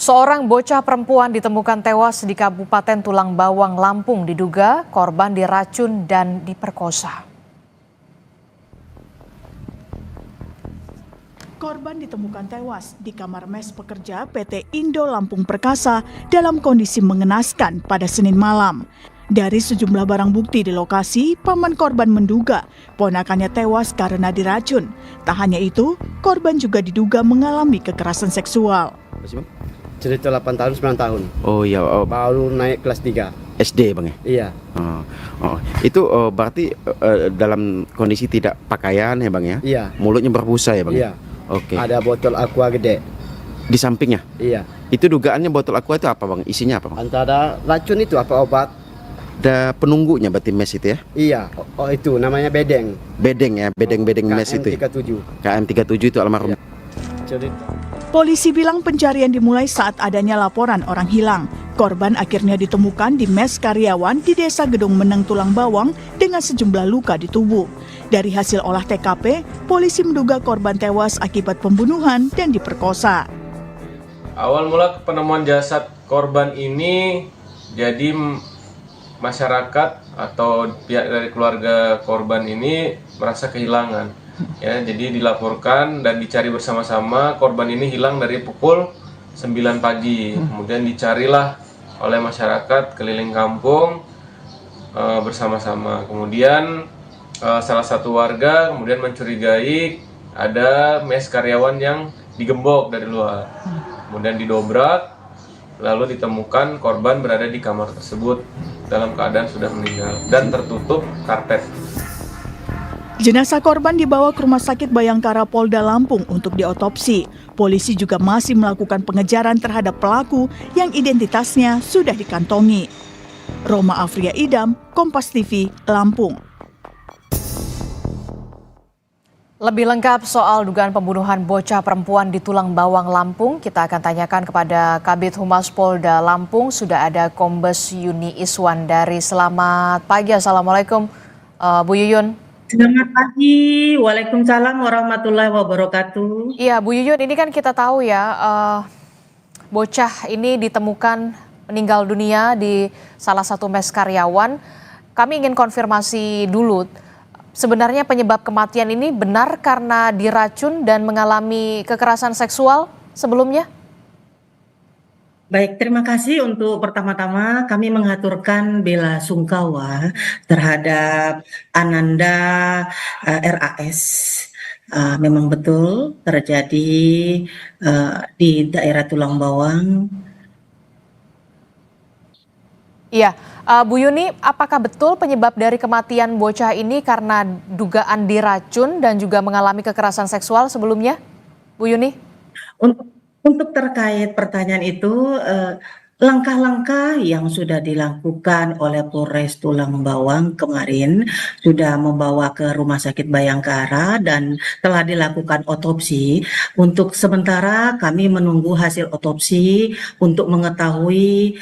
Seorang bocah perempuan ditemukan tewas di Kabupaten Tulang Bawang, Lampung. Diduga korban diracun dan diperkosa. Korban ditemukan tewas di kamar mes pekerja PT Indo Lampung Perkasa dalam kondisi mengenaskan pada Senin malam. Dari sejumlah barang bukti di lokasi, paman korban menduga ponakannya tewas karena diracun. Tak hanya itu, korban juga diduga mengalami kekerasan seksual. Cerita 8 tahun, 9 tahun. Oh iya, Baru naik kelas 3. SD bang ya? Iya. Itu berarti dalam kondisi tidak pakaian ya bang ya? Iya. Mulutnya berbusa ya bang? Iya. Oke. Ada botol aqua gede. Di sampingnya? Iya. Itu dugaannya botol aqua itu apa bang? Isinya apa bang? Antara racun itu apa obat? Ada penunggunya berarti mes itu ya? Iya. Oh itu namanya bedeng. Bedeng ya? Bedeng mes itu ya? KM37. KM37 itu almarhum. Iya. Cerita. Polisi bilang pencarian dimulai saat adanya laporan orang hilang. Korban akhirnya ditemukan di mes karyawan di Desa Gedung Meneng, Tulang Bawang dengan sejumlah luka di tubuh. Dari hasil olah TKP, polisi menduga korban tewas akibat pembunuhan dan diperkosa. Awal mula penemuan jasad korban ini jadi masyarakat atau pihak dari keluarga korban ini merasa kehilangan. Ya, jadi dilaporkan dan dicari bersama-sama. Korban ini hilang dari pukul 9 pagi. Kemudian dicarilah oleh masyarakat keliling kampung bersama-sama. Kemudian salah satu warga kemudian mencurigai ada mes karyawan yang digembok dari luar. Kemudian didobrak, lalu ditemukan korban berada di kamar tersebut dalam keadaan sudah meninggal dan tertutup karpet. Jenazah korban dibawa ke Rumah Sakit Bayangkara Polda Lampung untuk diotopsi. Polisi juga masih melakukan pengejaran terhadap pelaku yang identitasnya sudah dikantongi. Roma Afria Idam, Kompas TV, Lampung. Lebih lengkap soal dugaan pembunuhan bocah perempuan di Tulang Bawang, Lampung, kita akan tanyakan kepada Kabid Humas Polda Lampung. Sudah ada Kombes Yuni Iswandari. Selamat pagi, Assalamualaikum Bu Yuyun. Selamat pagi, Waalaikumsalam warahmatullahi wabarakatuh. Iya Bu Yuyun, ini kan kita tahu ya bocah ini ditemukan meninggal dunia di salah satu mes karyawan. Kami ingin konfirmasi dulu, sebenarnya penyebab kematian ini benar karena diracun dan mengalami kekerasan seksual sebelumnya? Baik, terima kasih untuk pertama-tama kami mengaturkan bela sungkawa terhadap Ananda RAS. Memang betul terjadi di daerah Tulang Bawang. Iya, Bu Yuni, apakah betul penyebab dari kematian bocah ini karena dugaan diracun dan juga mengalami kekerasan seksual sebelumnya, Bu Yuni? Untuk terkait pertanyaan itu, langkah-langkah yang sudah dilakukan oleh Polres Tulang Bawang kemarin sudah membawa ke Rumah Sakit Bayangkara dan telah dilakukan otopsi. Untuk sementara kami menunggu hasil otopsi untuk mengetahui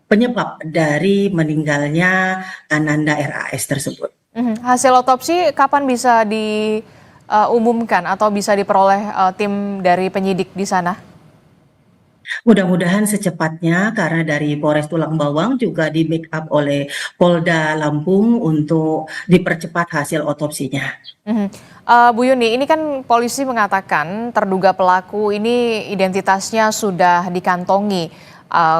penyebab dari meninggalnya Ananda RAS tersebut. Hasil otopsi kapan bisa diumumkan atau bisa diperoleh tim dari penyidik di sana? Mudah-mudahan secepatnya, karena dari Polres Tulang Bawang juga di backup oleh Polda Lampung untuk dipercepat hasil otopsinya. Bu Yuni, ini kan polisi mengatakan terduga pelaku ini identitasnya sudah dikantongi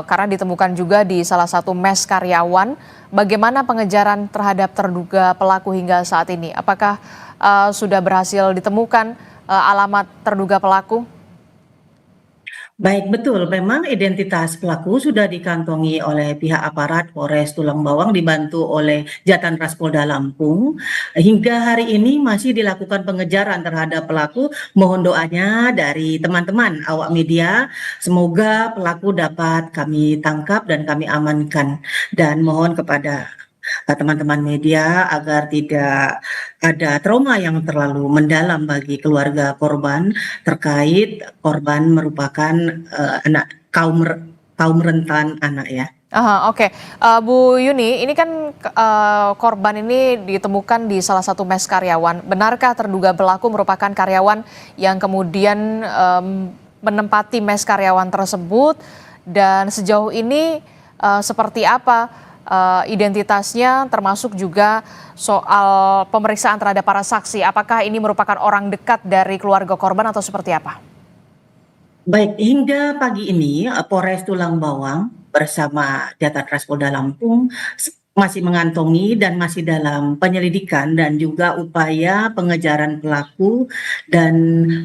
karena ditemukan juga di salah satu mes karyawan. Bagaimana pengejaran terhadap terduga pelaku hingga saat ini? Apakah sudah berhasil ditemukan alamat terduga pelaku? Baik, betul. Memang identitas pelaku sudah dikantongi oleh pihak aparat Polres Tulang Bawang dibantu oleh Jatanras Polda Lampung. Hingga hari ini masih dilakukan pengejaran terhadap pelaku. Mohon doanya dari teman-teman awak media. Semoga pelaku dapat kami tangkap dan kami amankan. Dan mohon kepada teman-teman media agar tidak ada trauma yang terlalu mendalam bagi keluarga korban terkait korban merupakan anak kaum rentan anak ya. Oke. Bu Yuni, ini kan korban ini ditemukan di salah satu mes karyawan. Benarkah terduga pelaku merupakan karyawan yang kemudian menempati mes karyawan tersebut dan sejauh ini seperti apa identitasnya, termasuk juga soal pemeriksaan terhadap para saksi. Apakah ini merupakan orang dekat dari keluarga korban atau seperti apa? Baik, hingga pagi ini Polres Tulang Bawang bersama Jatan Polda Lampung masih mengantongi dan masih dalam penyelidikan dan juga upaya pengejaran pelaku, dan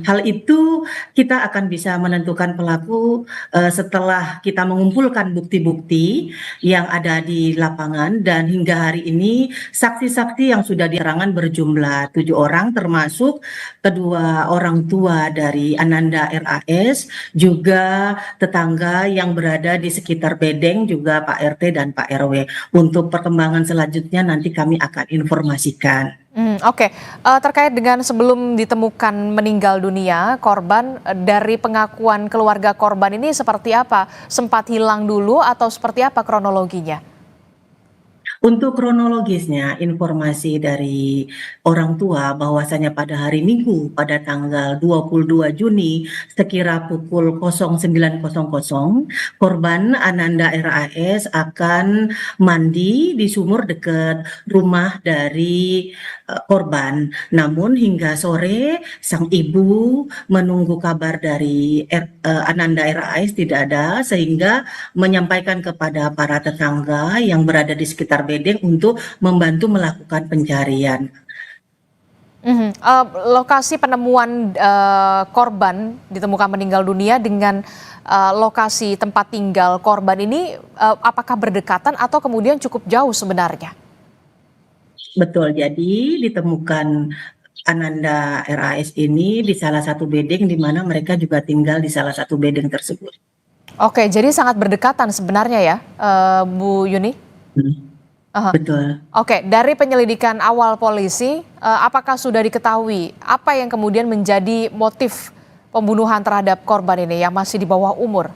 hal itu kita akan bisa menentukan pelaku setelah kita mengumpulkan bukti-bukti yang ada di lapangan. Dan hingga hari ini saksi-saksi yang sudah diterangkan berjumlah 7 orang, termasuk kedua orang tua dari Ananda RAS, juga tetangga yang berada di sekitar Bedeng, juga Pak RT dan Pak RW. Untuk perkembangan selanjutnya nanti kami akan informasikan. Oke. Terkait dengan sebelum ditemukan meninggal dunia korban, dari pengakuan keluarga korban ini seperti apa? Sempat hilang dulu atau seperti apa kronologinya? Untuk kronologisnya, informasi dari orang tua bahwasanya pada hari Minggu pada tanggal 22 Juni sekira pukul 09.00 korban Ananda RAS akan mandi di sumur dekat rumah dari korban. Namun hingga sore sang ibu menunggu kabar dari Ananda RAS tidak ada, sehingga menyampaikan kepada para tetangga yang berada di sekitar Bedeng untuk membantu melakukan pencarian. Lokasi penemuan korban ditemukan meninggal dunia dengan lokasi tempat tinggal korban ini apakah berdekatan atau kemudian cukup jauh sebenarnya? Betul, jadi ditemukan Ananda RAS ini di salah satu bedeng di mana mereka juga tinggal di salah satu bedeng tersebut. Oke, jadi sangat berdekatan sebenarnya ya, Bu Yuni? Betul. Oke, dari penyelidikan awal polisi, apakah sudah diketahui apa yang kemudian menjadi motif pembunuhan terhadap korban ini yang masih di bawah umur?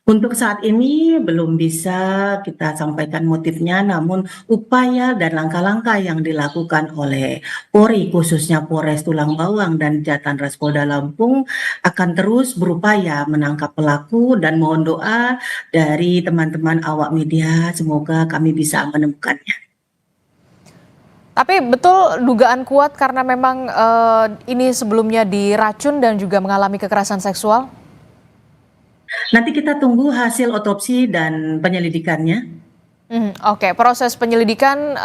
Untuk saat ini belum bisa kita sampaikan motifnya, namun upaya dan langkah-langkah yang dilakukan oleh Polri, khususnya Polres Tulang Bawang dan Jatan Polda Lampung, akan terus berupaya menangkap pelaku, dan mohon doa dari teman-teman awak media, semoga kami bisa menemukannya. Tapi betul dugaan kuat karena memang ini sebelumnya diracun dan juga mengalami kekerasan seksual? Nanti kita tunggu hasil otopsi dan penyelidikannya. Oke, proses penyelidikan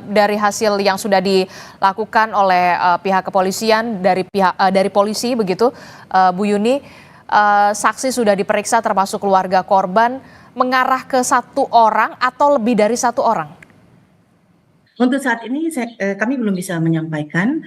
dari hasil yang sudah dilakukan oleh pihak kepolisian dari polisi begitu, Bu Yuni, saksi sudah diperiksa termasuk keluarga korban, mengarah ke 1 orang atau lebih dari 1 orang? Untuk saat ini kami belum bisa menyampaikan.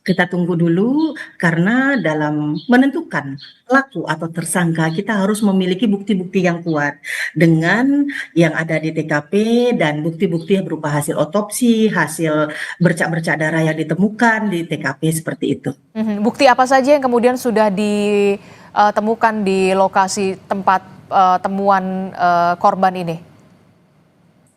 Kita tunggu dulu, karena dalam menentukan pelaku atau tersangka kita harus memiliki bukti-bukti yang kuat dengan yang ada di TKP dan bukti-bukti berupa hasil otopsi, hasil bercak-bercak darah yang ditemukan di TKP seperti itu. Bukti apa saja yang kemudian sudah ditemukan di lokasi tempat temuan korban ini?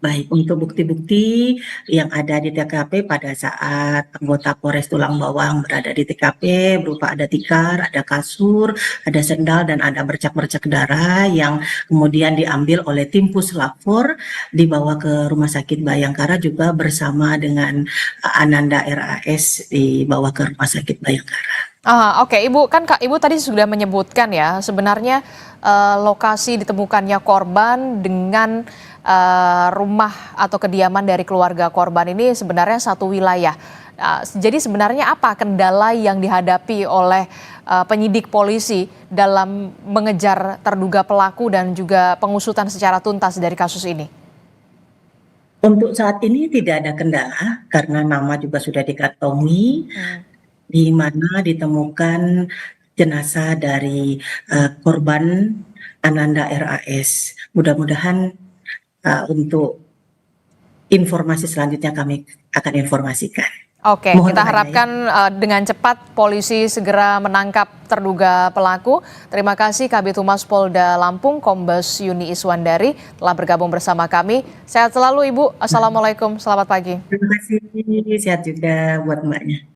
Baik, untuk bukti-bukti yang ada di TKP pada saat anggota Polres Tulang Bawang berada di TKP berupa ada tikar, ada kasur, ada sendal, dan ada bercak-bercak darah yang kemudian diambil oleh tim Puslap 4 dibawa ke Rumah Sakit Bayangkara, juga bersama dengan Ananda RAS dibawa ke Rumah Sakit Bayangkara. Oke, Ibu, kan Ibu tadi sudah menyebutkan ya sebenarnya lokasi ditemukannya korban dengan rumah atau kediaman dari keluarga korban ini sebenarnya satu wilayah. Jadi sebenarnya apa kendala yang dihadapi oleh penyidik polisi dalam mengejar terduga pelaku dan juga pengusutan secara tuntas dari kasus ini? Untuk saat ini tidak ada kendala karena nama juga sudah dikantongi, di mana ditemukan jenazah dari korban Ananda RAS. Mudah-mudahan untuk informasi selanjutnya kami akan informasikan. Oke, kita harapkan dengan cepat polisi segera menangkap terduga pelaku. Terima kasih Kabid Humas Polda Lampung, Kombes Yuni Iswandari telah bergabung bersama kami. Sehat selalu Ibu. Assalamualaikum, selamat pagi. Terima kasih, sehat juga buat mbaknya.